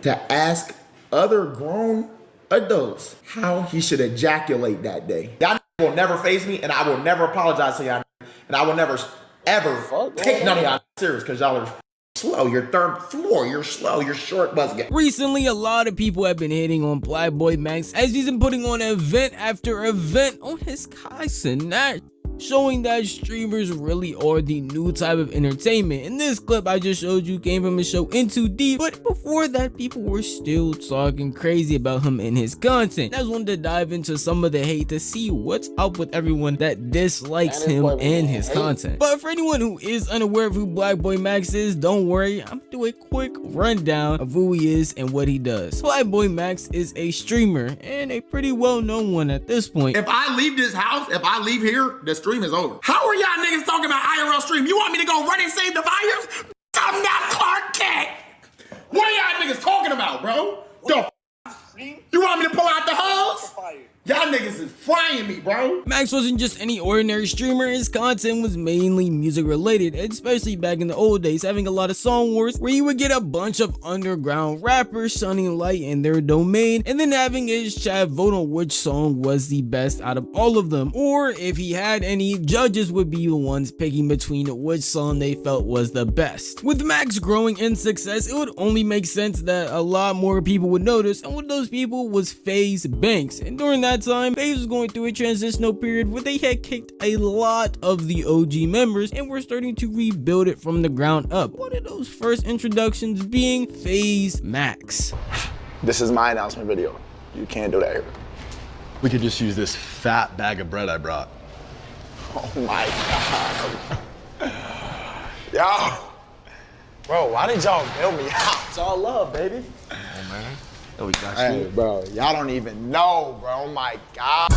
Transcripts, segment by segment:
to ask other grown adults how he should ejaculate that day. Y'all will never face me, and I will never apologize to y'all, and I will never ever take none of y'all serious because y'all are slow. You're third floor. You're slow. You're short busket. Recently, a lot of people have been hating on Plaqueboymax as he's been putting on event after event on his content, showing that streamers really are the new type of entertainment. And this clip I just showed you came from his show Into Deep, but before that, people were still talking crazy about him and his content. I just wanted to dive into some of the hate to see what's up with everyone that dislikes him and his content. But for anyone who is unaware of who Plaqueboymax is, don't worry, I'm gonna do a quick rundown of who he is and what he does. Plaqueboymax is a streamer and a pretty well-known one at this point. If I leave this house, if I leave here, the stream is over. How are y'all niggas talking about IRL stream? You want me to go run and save the virus? I'm not Clark Kent. What are y'all niggas talking about, bro? You want me to pull out the hose? Y'all niggas is frying me, bro. Max wasn't just any ordinary streamer. His content was mainly music related, especially back in the old days, having a lot of song wars where you would get a bunch of underground rappers shining light in their domain and then having his chat vote on which song was the best out of all of them. Or if he had any, judges would be the ones picking between which song they felt was the best. With Max growing in success, it would only make sense that a lot more people would notice, and one of those people was FaZe Banks. And during that time, FaZe was going through a transitional period where they had kicked a lot of the OG members and were starting to rebuild it from the ground up. One of those first introductions being FaZe Max. This is my announcement video. You can't do that here. We could just use this fat bag of bread I brought. Oh my God. Yo. Bro, why did y'all bail me out? It's all love, baby. Oh man. Oh, we got hey, you. bro, y'all don't even know, bro. Oh my God.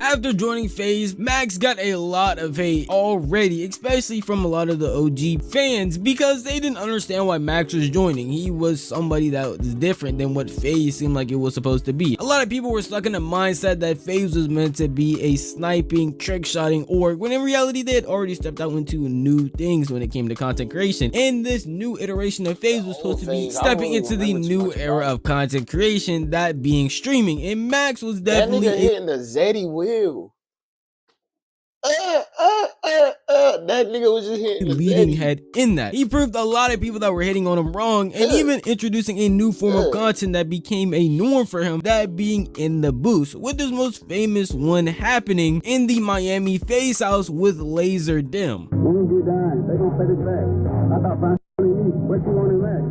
After joining FaZe, Max got a lot of hate already, especially from a lot of the OG fans, because they didn't understand why Max was joining. He was somebody that was different than what FaZe seemed like it was supposed to be. A lot of people were stuck in the mindset that FaZe was meant to be a sniping, trick-shotting org, when in reality they had already stepped out into new things when it came to content creation. And this new iteration of FaZe was supposed to be stepping into the new era of content creation, that being streaming. And Max was definitely that nigga hitting the Zeddy wheel. That nigga was just hitting the leading head in that. He proved a lot of people that were hitting on him wrong, and even introducing a new form of content that became a norm for him, that being in the booth, with his most famous one happening in the Miami FaZe house with Laser Dim. When we get done, they gonna pay this back. I thought fine me, what you want in that?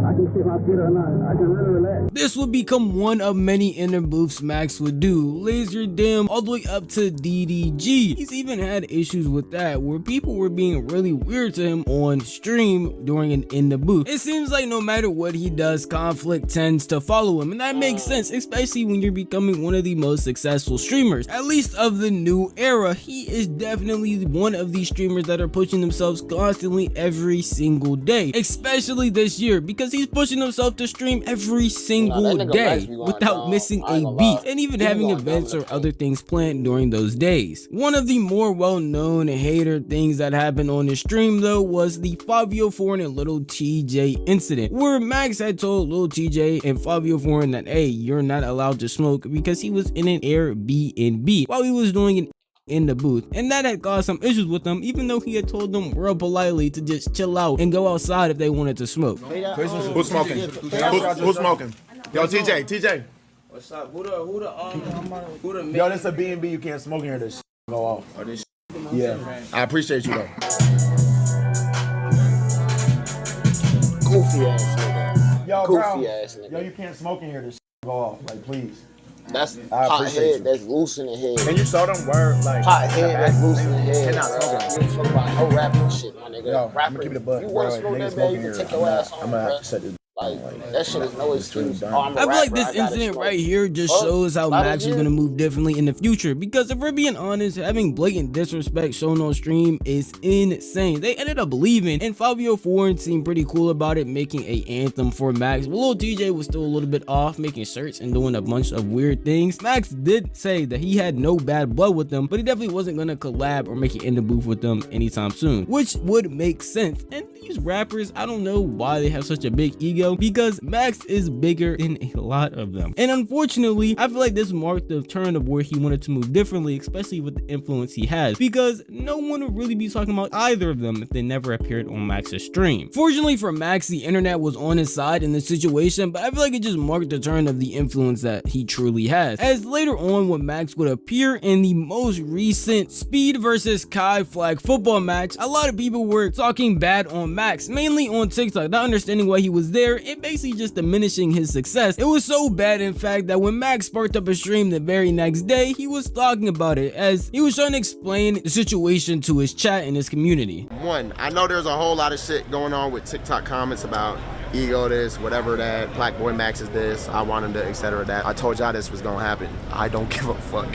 I can shit my feet or not. I can really relax. This would become one of many inner booths Max would do. Laser Dim all the way up to DDG. He's even had issues with that, where people were being really weird to him on stream during an in the booth. It seems like no matter what he does, conflict tends to follow him, and that makes sense, especially when you're becoming one of the most successful streamers, at least of the new era. He is definitely one of these streamers that are pushing themselves constantly every single day, especially this year, because he's pushing himself to stream every single day without missing a beat, and even having events or other things planned during those days. One of the more well-known hater things that happened on his stream though was the Fabio Foreign and Little TJ incident, where Max had told Little TJ and Fabio Foreign that, hey, you're not allowed to smoke, because he was in an Airbnb while he was doing an in the booth, and that had caused some issues with them, even though he had told them real politely to just chill out and go outside if they wanted to smoke. Who's smoking? Who's smoking? Yo, TJ. What's up? Who the Yo, this a B&B. You can't smoke in here. This shit go off. Oh, this yeah. I appreciate you though. goofy ass nigga? Yo, goofy ass nigga. Yo, you can't smoke in here. This shit go off. Like, please. That's hot head that's loose in the head. Can you show them where, like, hot head that's loose in the head? Cannot smoke You fuck about no rapping shit, my nigga. Yo, rapper, I'm gonna keep it a buck. you wanna smoke that bag, you can take your ass on, I'm gonna have to set this Like, that shit is no excuse. Oh, I'm a I feel like rapper, this I gotta incident smoke. right here just Fuck, shows how lot of Max is years. gonna move differently in the future. Because if we're being honest, having blatant disrespect shown on stream is insane. They ended up leaving, and Fabio Foreign seemed pretty cool about it, making a anthem for Max. But Lil TJ was still a little bit off, making shirts and doing a bunch of weird things. Max did say that he had no bad blood with them, but he definitely wasn't gonna collab or make it in the booth with them anytime soon, which would make sense. And these rappers, I don't know why they have such a big ego, because Max is bigger than a lot of them. And unfortunately, I feel like this marked the turn of where he wanted to move differently, especially with the influence he has, because no one would really be talking about either of them if they never appeared on Max's stream. Fortunately for Max, the internet was on his side in this situation, but I feel like it just marked the turn of the influence that he truly has, as later on when Max would appear in the most recent Speed versus Kai flag football match, a lot of people were talking bad on Max, mainly on TikTok, not understanding why he was there and basically just diminishing his success. It was so bad, in fact, that when Max sparked up a stream the very next day, he was talking about it as he was trying to explain the situation to his chat and his community. One, I know there's a whole lot of shit going on with TikTok comments about ego this, whatever that, Plaqueboymax is this, I want him to, etc. that. I told y'all this was gonna happen. I don't give a fuck.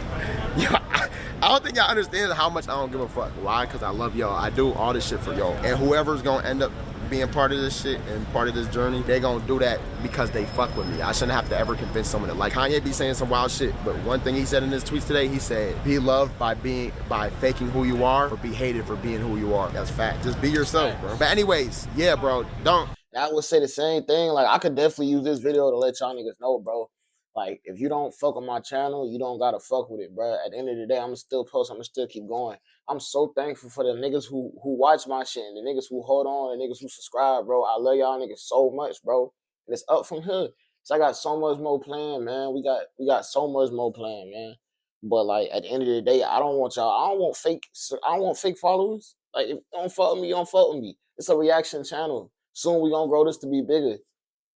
I don't think y'all understand how much I don't give a fuck. Why? Because I love y'all. I do all this shit for y'all. And whoever's gonna end up being part of this shit and part of this journey, they gonna do that because they fuck with me. I shouldn't have to ever convince someone to like. Kanye be saying some wild shit, but one thing he said in his tweets today, he said, be loved by faking who you are, or be hated for being who you are. That's fact. Just be yourself, bro. But anyways, yeah, bro, don't. I would say the same thing. Like, I could definitely use this video to let y'all niggas know, bro. Like, if you don't fuck with my channel, you don't gotta fuck with it, bro. At the end of the day, I'ma still post, I'ma still keep going. I'm so thankful for the niggas who watch my shit, and the niggas who hold on, the niggas who subscribe, bro. I love y'all niggas so much, bro. And it's up from here. So I got so much more planned, man. We got so much more planned, man. But like, at the end of the day, I don't want fake followers. Like, if you don't fuck with me, you don't fuck with me. It's a reaction channel. Soon we gonna grow this to be bigger.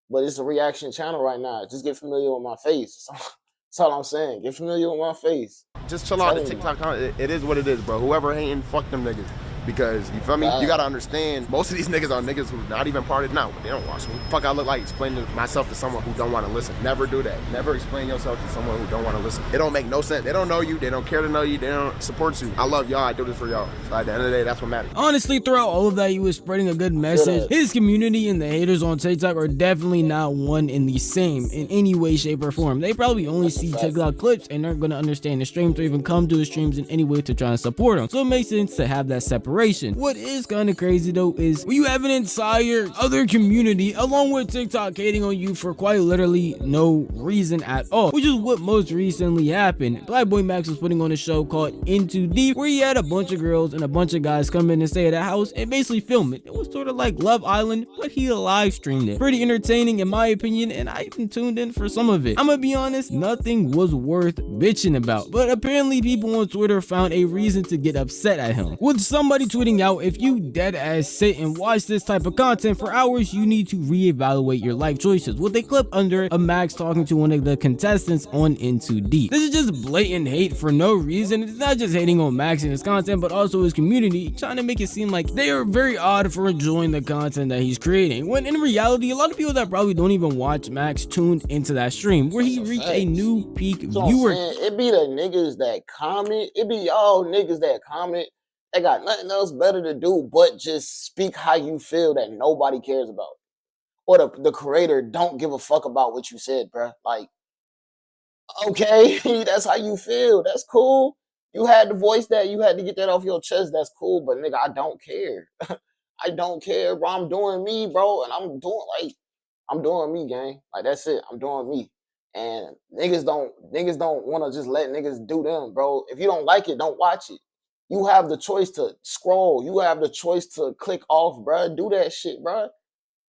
But it's a reaction channel right now. Just get familiar with my face. That's all I'm saying. Get familiar with my face. Just chill out the TikTok comment. It is what it is, bro. Whoever hating, fuck them niggas. Because, you feel me? You gotta understand, most of these niggas are niggas who's not even part of it now, but they don't watch me. Fuck, I look like explaining myself to someone who don't want to listen. Never do that. Never explain yourself to someone who don't want to listen. It don't make no sense. They don't know you. They don't care to know you. They don't support you. I love y'all. I do this for y'all. So at the end of the day, that's what matters. Honestly, throughout all of that, he was spreading a good message. His community and the haters on TikTok are definitely not one and the same in any way, shape, or form. They probably only see TikTok clips and aren't going to understand the streams or even come to his streams in any way to try and support him. So it makes sense to have that separation. What is kind of crazy though is when you have an entire other community along with TikTok hating on you for quite literally no reason at all, which is what most recently happened. Plaqueboymax was putting on a show called Into Deep, where he had a bunch of girls and a bunch of guys come in and stay at a house and basically film it. It was sort of like Love Island, but he live streamed it. Pretty entertaining in my opinion, and I even tuned in for some of it. I'm gonna be honest, nothing was worth bitching about, but apparently people on Twitter found a reason to get upset at him, with somebody tweeting out, if you dead ass sit and watch this type of content for hours, you need to reevaluate your life choices, with a clip under of Max talking to one of the contestants on Into Deep. This is just blatant hate for no reason. It's not just hating on Max and his content, but also his community, trying to make it seem like they are very odd for enjoying the content that he's creating, when in reality, a lot of people that probably don't even watch Max tuned into that stream where he reached a new peak viewer. It be the niggas that comment, it be y'all niggas that comment, they got nothing else better to do but just speak how you feel that nobody cares about. Or the creator don't give a fuck about what you said, bruh. Like, okay, that's how you feel. That's cool. You had to voice that. You had to get that off your chest. That's cool. But nigga, I don't care. I don't care, bro. I'm doing me, bro. And I'm doing me, gang. Like, that's it. I'm doing me. And niggas don't want to just let niggas do them, bro. If you don't like it, don't watch it. You have the choice to scroll. You have the choice to click off, bro. Do that shit, bro.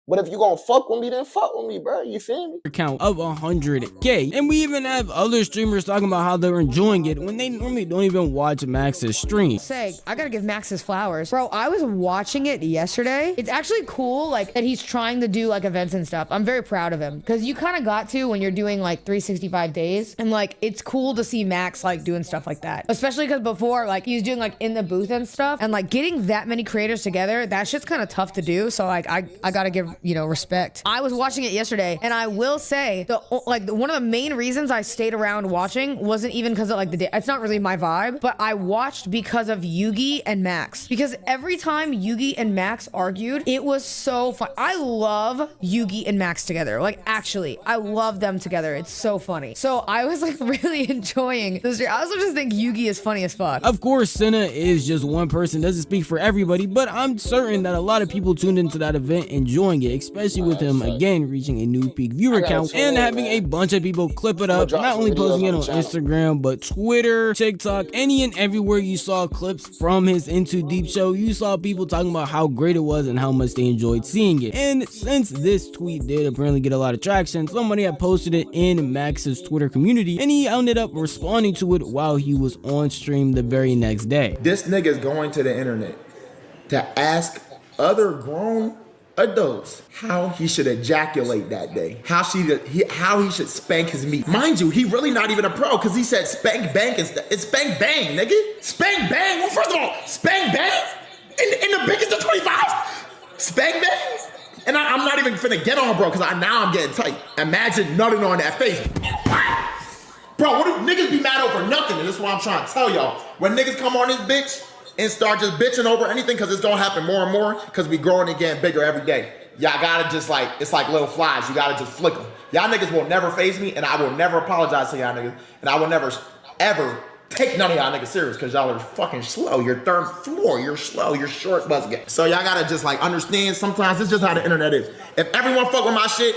But if you gonna fuck with me, then fuck with me, bro. You feel me? Count of 100K. And we even have other streamers talking about how they're enjoying it when they normally don't even watch Max's stream. I gotta give Max his flowers. Bro, I was watching it yesterday. It's actually cool, like, that he's trying to do, like, events and stuff. I'm very proud of him. Because you kind of got to when you're doing, like, 365 days. And, like, it's cool to see Max, like, doing stuff like that. Especially because before, like, he was doing, like, in the booth and stuff. And, like, getting that many creators together, that shit's kind of tough to do. So, like, I gotta give you know, respect. I was watching it yesterday, and I will say one of the main reasons I stayed around watching wasn't even because of like the day. It's not really my vibe, but I watched because of Yugi and Max. Because every time Yugi and Max argued, it was so fun. I love Yugi and Max together. Like, actually, I love them together. It's so funny. So I was like really enjoying this. I also just think Yugi is funny as fuck. Of course, Senna is just one person, doesn't speak for everybody, but I'm certain that a lot of people tuned into that event enjoying it, especially with him again reaching a new peak viewer count and having a bunch of people clip it up, not only posting it on Instagram, but Twitter, TikTok, any and everywhere you saw clips from his Into Deep show, you saw people talking about how great it was and how much they enjoyed seeing it. And since this tweet did apparently get a lot of traction, somebody had posted it in Max's Twitter community, and he ended up responding to it while he was on stream the very next day. This nigga's going to the internet to ask other grown adults how he should ejaculate that day, how he should spank his meat. Mind you, he really not even a pro because he said spank bang instead. It's spank bang, nigga. Spank bang. Well, first of all, spank bang in the biggest of 25. Spank bang. And I'm not even finna get on, bro, because now I'm getting tight. Imagine nutting on that face. Bro, what if niggas be mad over nothing? And this is what I'm trying to tell y'all. When niggas come on this bitch and start just bitching over anything, because it's gonna happen more and more, because we growing and getting bigger every day. Y'all gotta just like, it's like little flies. You gotta just flick them. Y'all niggas will never faze me, and I will never apologize to y'all niggas. And I will never, ever take none of y'all niggas serious, because y'all are fucking slow. You're third floor. You're slow. You're short buzzing. So y'all gotta just like understand sometimes it's just how the internet is. If everyone fuck with my shit,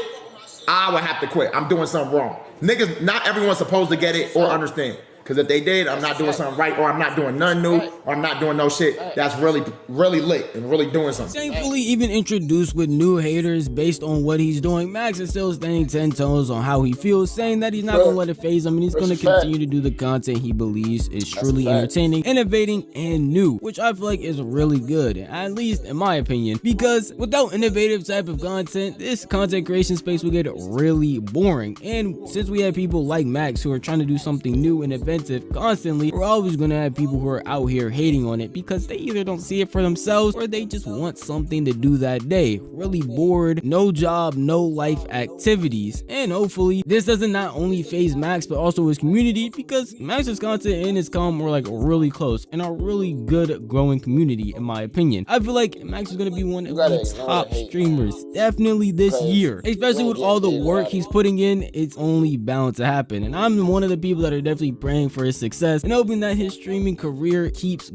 I would have to quit. I'm doing something wrong. Niggas, not everyone's supposed to get it or understand. Because if they did, I'm not doing something right, or I'm not doing nothing new, or I'm not doing no shit that's really, really lit and really doing something. Thankfully, even introduced with new haters based on what he's doing, Max is still standing 10 toes on how he feels, saying that he's not going to let it phase him, and he's going to continue to do the content he believes is truly entertaining, innovating, and new, which I feel like is really good, at least in my opinion, because without innovative type of content, this content creation space will get really boring. And since we have people like Max who are trying to do something new and inventive constantly, we're always going to have people who are out here hating on it because they either don't see it for themselves or they just want something to do that day. Really bored, no job, no life activities. And hopefully this doesn't not only phase Max but also his community, because Max's content and his comment were like really close and a really good growing community in my opinion. I feel like Max is going to be one of the top streamers definitely this year, especially with all the work he's putting in. It's only bound to happen, and I'm one of the people that are definitely praying for his success and hoping that his streaming career keeps.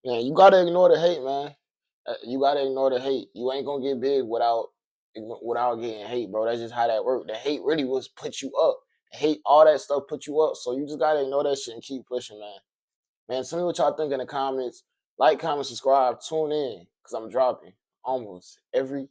Man, you gotta ignore the hate, man. You gotta ignore the hate. You ain't gonna get big without getting hate, bro. That's just how that works. The hate really was put you up. Hate, all that stuff put you up. So you just gotta ignore that shit and keep pushing, man. Man, tell me what y'all think in the comments. Like, comment, subscribe, tune in, because I'm dropping almost every